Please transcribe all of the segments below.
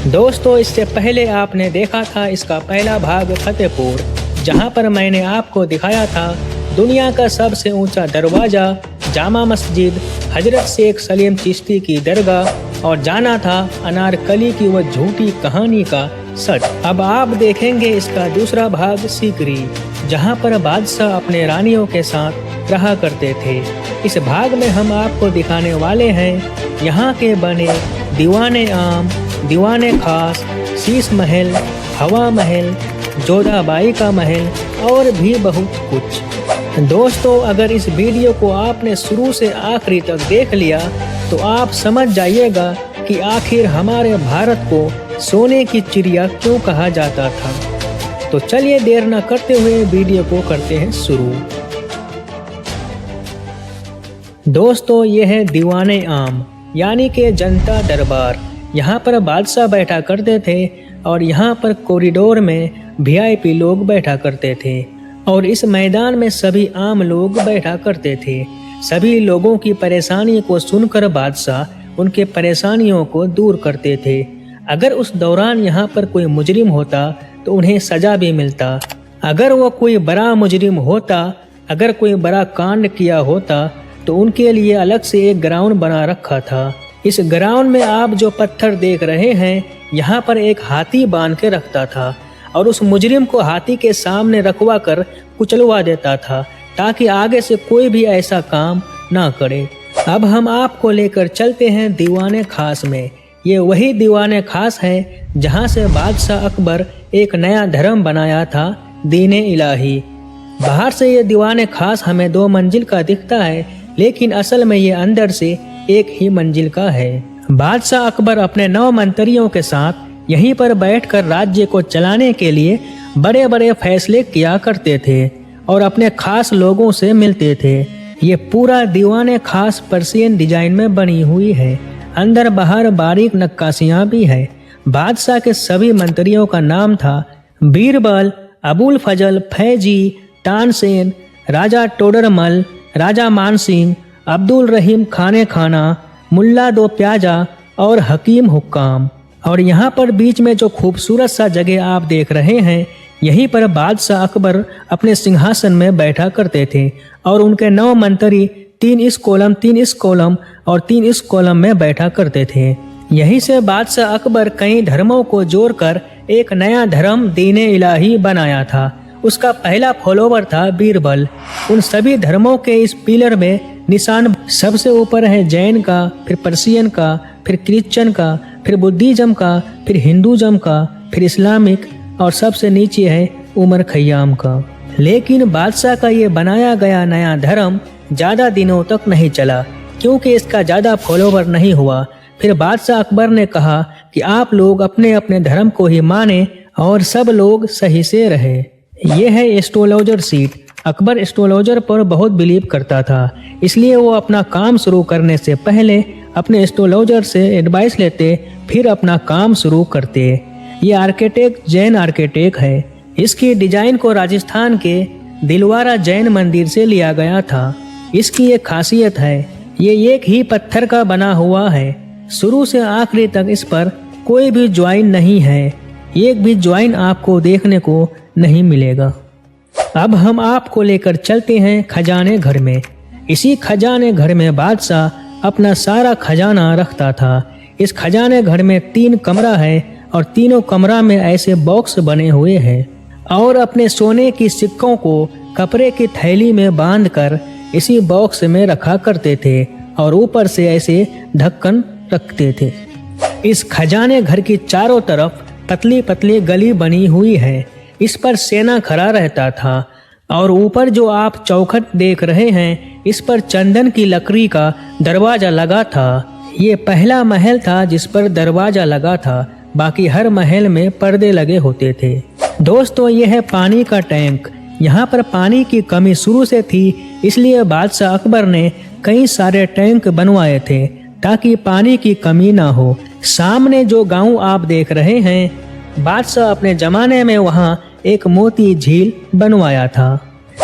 दोस्तों, इससे पहले आपने देखा था इसका पहला भाग फतेहपुर, जहां पर मैंने आपको दिखाया था दुनिया का सबसे ऊंचा दरवाज़ा, जामा मस्जिद, हजरत शेख सलीम चिश्ती की दरगाह और जाना था अनारकली की वह झूठी कहानी का सच। अब आप देखेंगे इसका दूसरा भाग सीकरी, जहां पर बादशाह अपने रानियों के साथ रहा करते थे। इस भाग में हम आपको दिखाने वाले हैं यहाँ के बने दीवाने आम, दीवाने खास, शीश महल, हवा महल, जोधाबाई का महल और भी बहुत कुछ। दोस्तों, अगर इस वीडियो को आपने शुरू से आखिरी तक देख लिया तो आप समझ जाइएगा कि आखिर हमारे भारत को सोने की चिड़िया क्यों कहा जाता था। तो चलिए देर न करते हुए वीडियो को करते हैं शुरू। दोस्तों, ये है दीवाने आम यानी कि जनता दरबार। यहाँ पर बादशाह बैठा करते थे और यहाँ पर कॉरिडोर में वीआईपी लोग बैठा करते थे और इस मैदान में सभी आम लोग बैठा करते थे। सभी लोगों की परेशानी को सुनकर बादशाह उनके परेशानियों को दूर करते थे। अगर उस दौरान यहाँ पर कोई मुजरिम होता तो उन्हें सजा भी मिलता। अगर वो कोई बड़ा मुजरिम होता, अगर कोई बड़ा कांड किया होता तो उनके लिए अलग से एक ग्राउंड बना रखा था। इस ग्राउंड में आप जो पत्थर देख रहे हैं, यहाँ पर एक हाथी बांध के रखता था और उस मुजरिम को हाथी के सामने रखवा कर कुचलवा देता था ताकि आगे से कोई भी ऐसा काम ना करे। अब हम आपको लेकर चलते हैं दीवाने खास में। ये वही दीवाने खास है जहाँ से बादशाह अकबर एक नया धर्म बनाया था, दीन इलाही। बाहर से ये दीवाने खास हमें 2 मंजिल का दिखता है, लेकिन असल में ये अंदर से एक ही मंजिल का है। बादशाह अकबर अपने 9 मंत्रियों के साथ यहीं पर बैठकर राज्य को चलाने के लिए बड़े बड़े फैसले किया करते थे और अपने खास लोगों से मिलते थे। ये पूरा दीवाने खास पर्शियन डिजाइन में बनी हुई है। अंदर बाहर बारीक नक्काशियां भी है। बादशाह के सभी मंत्रियों का नाम था बीरबल, अबुल फजल, फैजी, तानसेन, राजा टोडरमल, राजा मानसिंह, अब्दुल रहीम खाने खाना, मुल्ला दो प्याजा और हकीम हुक्काम। और यहाँ पर बीच में जो खूबसूरत सा जगह आप देख रहे हैं, यहीं पर बादशाह अकबर अपने सिंहासन में बैठा करते थे और उनके 9 मंत्री 3 इस कॉलम, 3 इस कॉलम और 3 इस कॉलम में बैठा करते थे। यहीं से बादशाह अकबर कई धर्मों को जोड़कर एक नया धर्म दीन-ए इलाही बनाया था। उसका पहला फॉलोवर था बीरबल। उन सभी धर्मों के इस पिलर में निशान सबसे ऊपर है जैन का, फिर पर्शियन का, फिर क्रिश्चियन का, फिर बुद्धिज्म का, फिर हिंदुज्म का, फिर इस्लामिक और सबसे नीचे है उमर खयाम का। लेकिन बादशाह का ये बनाया गया नया धर्म ज़्यादा दिनों तक नहीं चला क्योंकि इसका ज़्यादा फॉलोवर नहीं हुआ। फिर बादशाह अकबर ने कहा कि आप लोग अपने अपने धर्म को ही माने और सब लोग सही से रहे। ये है एस्ट्रोलॉजर सीट। अकबर एस्ट्रोलॉजर पर बहुत बिलीव करता था, इसलिए वो अपना काम शुरू करने से पहले अपने एस्ट्रोलॉजर से एडवाइस लेते, फिर अपना काम शुरू करते। ये आर्किटेक्ट जैन आर्किटेक्ट है। इसकी डिजाइन को राजस्थान के दिलवारा जैन मंदिर से लिया गया था। इसकी एक खासियत है, ये एक ही पत्थर का बना हुआ है। शुरू से आखिरी तक इस पर कोई भी ज्वाइन नहीं है। एक भी ज्वाइन आपको देखने को नहीं मिलेगा। अब हम आपको लेकर चलते हैं खजाने घर में। इसी खजाने घर में बादशाह अपना सारा खजाना रखता था। इस खजाने घर में 3 कमरा है और तीनों कमरा में ऐसे बॉक्स बने हुए हैं और अपने सोने की सिक्कों को कपड़े की थैली में बांधकर इसी बॉक्स में रखा करते थे और ऊपर से ऐसे ढक्कन रखते थे। इस खजाने घर की चारों तरफ पतली पतली गली बनी हुई है। इस पर सेना खड़ा रहता था और ऊपर जो आप चौखट देख रहे हैं, इस पर चंदन की लकड़ी का दरवाजा लगा था। ये पहला महल था जिस पर दरवाजा लगा था, बाकी हर महल में पर्दे लगे होते थे। दोस्तों, ये है पानी का टैंक। यहाँ पर पानी की कमी शुरू से थी, इसलिए बादशाह अकबर ने कई सारे टैंक बनवाए थे ताकि पानी की कमी ना हो। सामने जो गांव आप देख रहे हैं, बादशाह अपने जमाने में वहाँ एक मोती झील बनवाया था।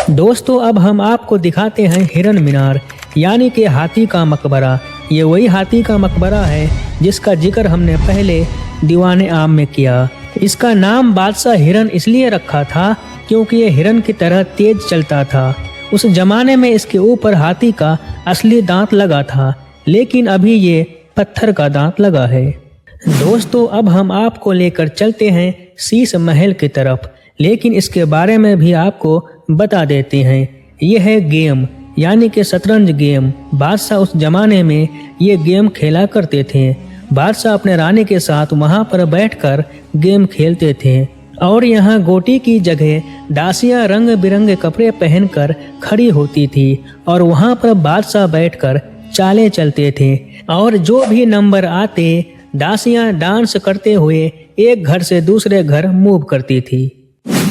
दोस्तों, अब हम आपको दिखाते हैं हिरन मीनार यानी कि हाथी का मकबरा। ये वही हाथी का मकबरा है जिसका जिक्र हमने पहले दीवाने आम में किया। इसका नाम बादशाह हिरन इसलिए रखा था क्योंकि ये हिरन की तरह तेज चलता था। उस जमाने में इसके ऊपर हाथी का असली दांत लगा था, लेकिन अभी ये पत्थर का दांत लगा है। दोस्तों, अब हम आपको लेकर चलते हैं शीश महल की तरफ, लेकिन इसके बारे में भी आपको बता देते हैं। ये है गेम, यानी कि शतरंज गेम। बादशाह उस जमाने में ये गेम खेला करते थे। बादशाह अपने रानी के साथ वहाँ पर बैठकर गेम खेलते थे और यहाँ गोटी की जगह दासियाँ रंग बिरंगे कपड़े पहनकर खड़ी होती थी और वहाँ पर बादशाह बैठकर चालें चलते थे और जो भी नंबर आते दासियाँ डांस करते हुए एक घर से दूसरे घर मूव करती थी।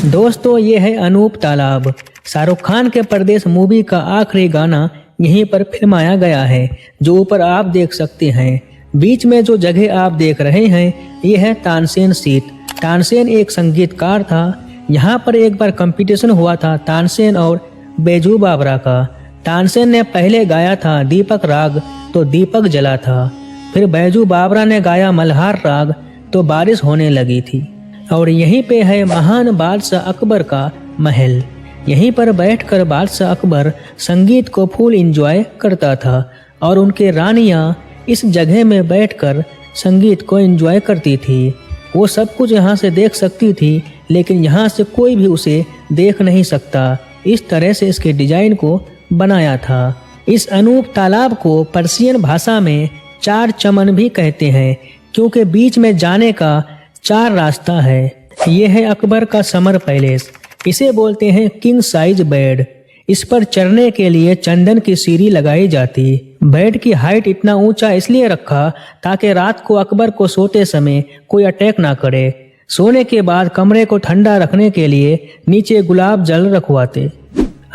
दोस्तों, ये है अनूप तालाब। शाहरुख खान के परदेश मूवी का आखिरी गाना यहीं पर फिल्माया गया है, जो ऊपर आप देख सकते हैं। बीच में जो जगह आप देख रहे हैं ये है तानसेन सीट। तानसेन एक संगीतकार था। यहाँ पर एक बार कंपटीशन हुआ था तानसेन और बैजू बावरा का। तानसेन ने पहले गाया था दीपक राग, तो दीपक जला था। फिर बैजू बावरा ने गाया मल्हार राग, तो बारिश होने लगी थी। और यहीं पे है महान बादशाह अकबर का महल। यहीं पर बैठकर बादशाह अकबर संगीत को फुल एंजॉय करता था और उनके रानियां इस जगह में बैठकर संगीत को एंजॉय करती थी। वो सब कुछ यहाँ से देख सकती थी, लेकिन यहाँ से कोई भी उसे देख नहीं सकता। इस तरह से इसके डिजाइन को बनाया था। इस अनूप तालाब को पर्शियन भाषा में चार चमन भी कहते हैं, क्योंकि बीच में जाने का 4 रास्ता है। ये है अकबर का समर पैलेस। इसे बोलते हैं किंग साइज बेड। इस पर चढ़ने के लिए चंदन की सीढ़ी लगाई जाती। बेड की हाइट इतना ऊंचा इसलिए रखा ताकि रात को अकबर को सोते समय कोई अटैक ना करे। सोने के बाद कमरे को ठंडा रखने के लिए नीचे गुलाब जल रखवाते।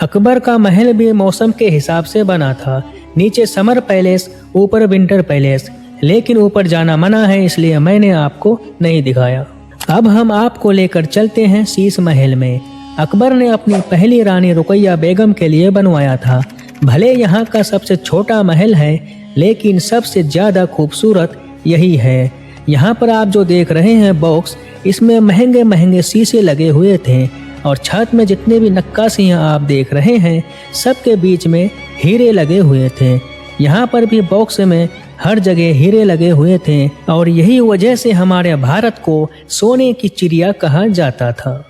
अकबर का महल भी मौसम के हिसाब से बना था। नीचे समर पैलेस, ऊपर विंटर पैलेस, लेकिन ऊपर जाना मना है, इसलिए मैंने आपको नहीं दिखाया। अब हम आपको लेकर चलते हैं शीश महल में। अकबर ने अपनी पहली रानी रुकैया बेगम के लिए बनवाया था। भले यहाँ का सबसे छोटा महल है, लेकिन सबसे ज्यादा खूबसूरत यही है। यहाँ पर आप जो देख रहे हैं बॉक्स, इसमें महंगे महंगे शीशे लगे हुए थे और छत में जितने भी नक्काशियाँ आप देख रहे हैं सबके बीच में हीरे लगे हुए थे। यहाँ पर भी बॉक्स में हर जगह हीरे लगे हुए थे और यही वजह से हमारे भारत को सोने की चिड़िया कहा जाता था।